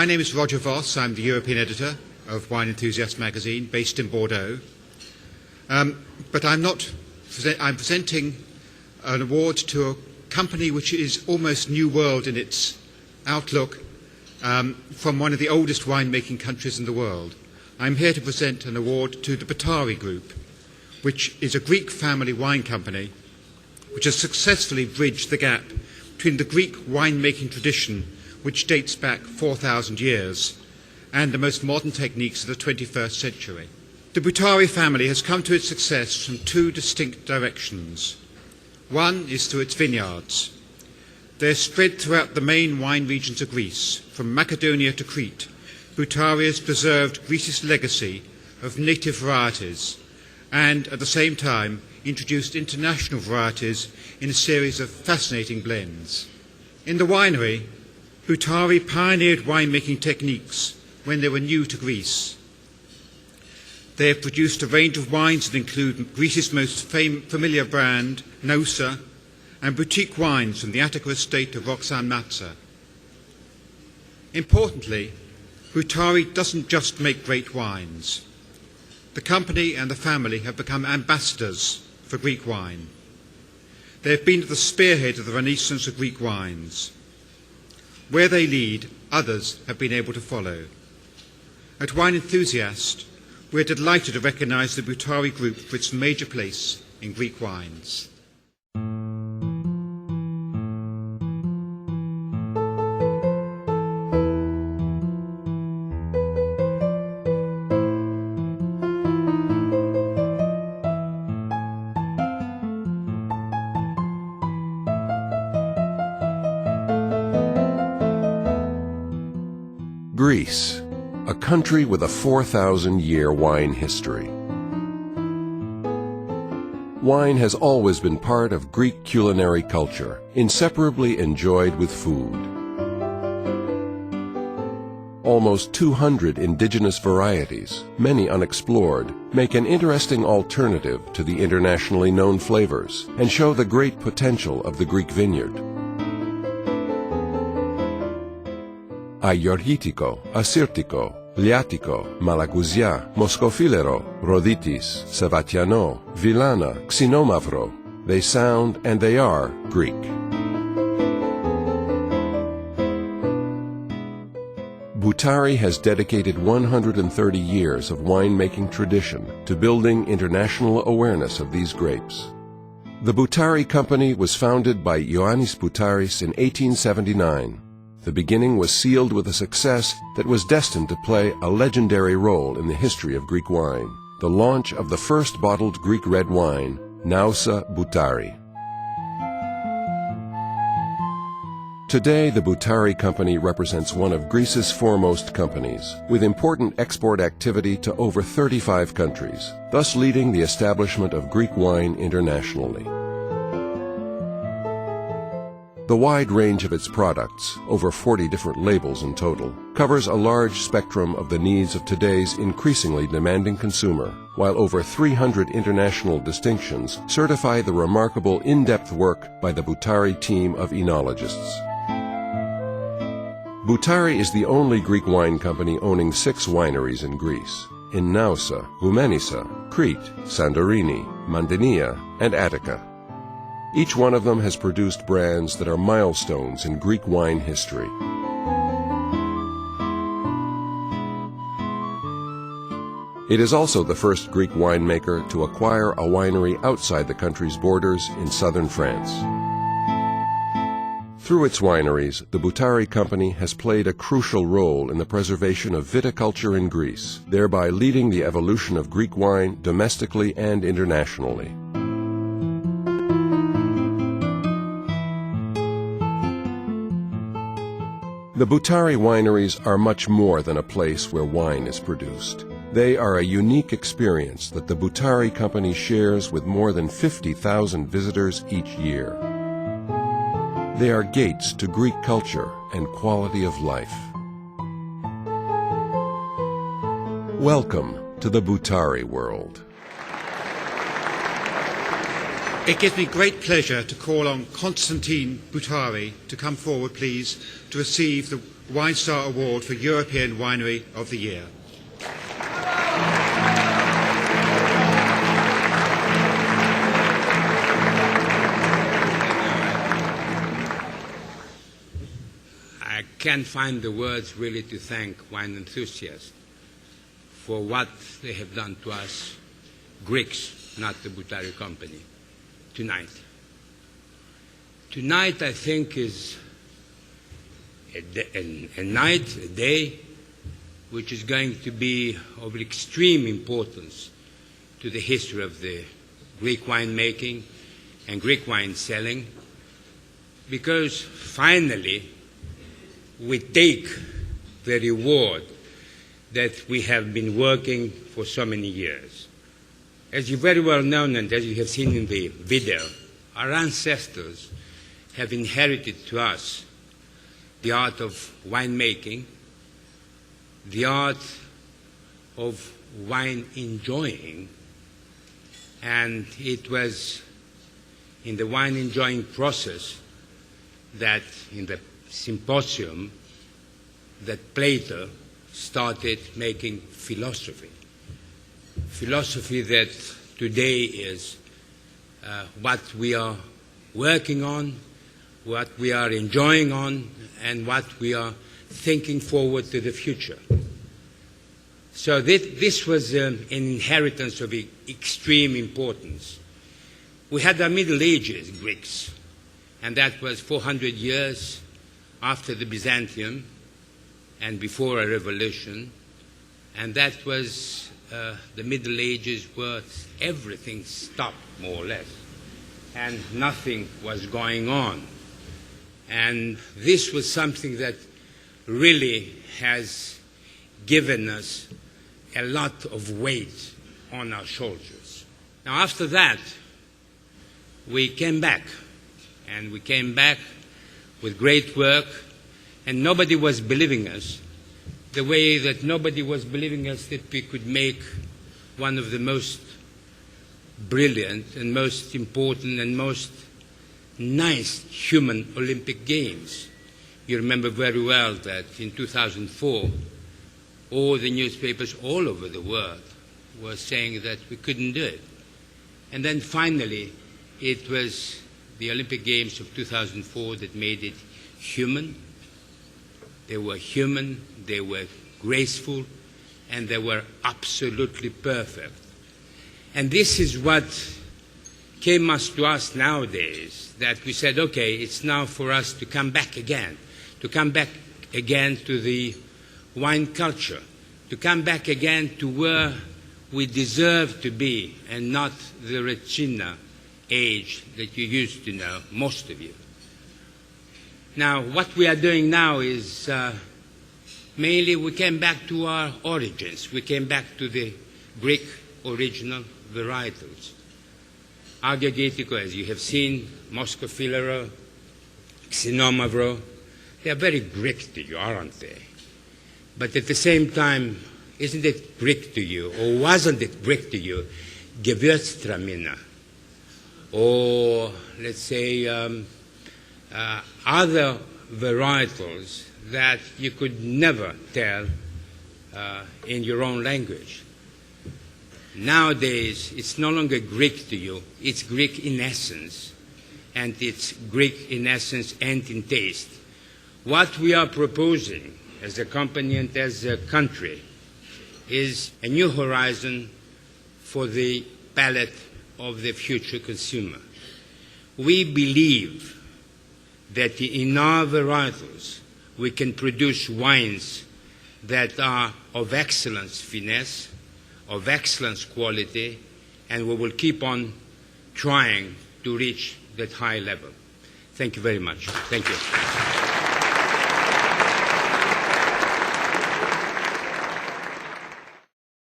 My name is Roger Voss. I'm the European editor of Wine Enthusiast magazine, based in Bordeaux. But I'm presenting an award to a company which is almost new world in its outlook, from one of the oldest winemaking countries in the world. I'm here to present an award to the Boutari Group, which is a Greek family wine company which has successfully bridged the gap between the Greek winemaking tradition, which dates back 4,000 years, and the most modern techniques of the 21st century. The Boutari family has come to its success from two distinct directions. One is through its vineyards. They're spread throughout the main wine regions of Greece, from Macedonia to Crete. Boutari has preserved Greece's legacy of native varieties and, at the same time, introduced international varieties in a series of fascinating blends. In the winery, Boutari pioneered winemaking techniques when they were new to Greece. They have produced a range of wines that include Greece's most familiar brand, Nousa, and boutique wines from the Attica estate of Roxane Matza. Importantly, Boutari doesn't just make great wines. The company and the family have become ambassadors for Greek wine. They have been at the spearhead of the renaissance of Greek wines. Where they lead, others have been able to follow. At Wine Enthusiast, we are delighted to recognise the Boutari Group for its major place in Greek wines. Greece, a country with a 4,000-year wine history. Wine has always been part of Greek culinary culture, inseparably enjoyed with food. Almost 200 indigenous varieties, many unexplored, make an interesting alternative to the internationally known flavors and show the great potential of the Greek vineyard. Agorgitiko, Assyrtiko, Liatiko, Malagousia, Moscofilero, Rhoditis, Savatiano, Villana, Xinomavro. They sound and they are Greek. Boutari has dedicated 130 years of winemaking tradition to building international awareness of these grapes. The Boutari Company was founded by Ioannis Boutaris in 1879. The beginning was sealed with a success that was destined to play a legendary role in the history of Greek wine, the launch of the first bottled Greek red wine, Nousa Boutari. Today, the Boutari Company represents one of Greece's foremost companies, with important export activity to over 35 countries, thus leading the establishment of Greek wine internationally. The wide range of its products, over 40 different labels in total, covers a large spectrum of the needs of today's increasingly demanding consumer, while over 300 international distinctions certify the remarkable in-depth work by the Boutari team of enologists. Boutari is the only Greek wine company owning 6 wineries in Greece, in Nousa, Goumenissa, Crete, Santorini, Mantinia, and Attica. Each one of them has produced brands that are milestones in Greek wine history. It is also the first Greek winemaker to acquire a winery outside the country's borders in southern France. Through its wineries, the Boutari Company has played a crucial role in the preservation of viticulture in Greece, thereby leading the evolution of Greek wine domestically and internationally. The Boutari wineries are much more than a place where wine is produced. They are a unique experience that the Boutari Company shares with more than 50,000 visitors each year. They are gates to Greek culture and quality of life. Welcome to the Boutari world. It gives me great pleasure to call on Constantine Boutari to come forward, please, to receive the Wine Star Award for European Winery of the Year. I can't find the words really to thank wine enthusiasts for what they have done to us Greeks, not the Boutari Company, tonight. Tonight, I think, is a night, a day, which is going to be of extreme importance to the history of the Greek winemaking and Greek wine selling, because finally we take the reward that we have been working for so many years. As you very well know, and as you have seen in the video, our ancestors have inherited to us the art of winemaking, the art of wine enjoying, and it was in the wine enjoying process that in the symposium that Plato started making philosophy. Philosophy that today is what we are working on, what we are enjoying on, and what we are thinking forward to the future. So this was an inheritance of extreme importance. We had our Middle Ages, Greeks, and that was 400 years after the Byzantium and before a revolution, and that was the Middle Ages where everything stopped, more or less, and nothing was going on. And this was something that really has given us a lot of weight on our shoulders. Now, after that, we came back, and we came back with great work, and nobody was believing us the way that nobody was believing us that we could make one of the most brilliant and most important and most nice human Olympic Games. You remember very well that in 2004, all the newspapers all over the world were saying that we couldn't do it. And then finally, it was the Olympic Games of 2004 that made it human. They were human, they were graceful, and they were absolutely perfect. And this is what came to us nowadays, that we said, okay, it's now for us to come back again to the wine culture, to come back again to where we deserve to be, and not the Recina age that you used to know, most of you. Now, what we are doing now is mainly we came back to our origins. We came back to the Greek original varietals. Agagetico, as you have seen, Moscofilero, Xinomavro, they are very Greek to you, aren't they? But at the same time, isn't it Greek to you, or wasn't it Greek to you, Gewürztraminer, or let's say other varietals that you could never tell in your own language? Nowadays, it's no longer Greek to you, it's Greek in essence, and it's Greek in essence and in taste. What we are proposing as a company and as a country is a new horizon for the palate of the future consumer. We believe that in our varietals we can produce wines that are of excellence finesse, of excellence quality, and we will keep on trying to reach that high level. Thank you very much. Thank you.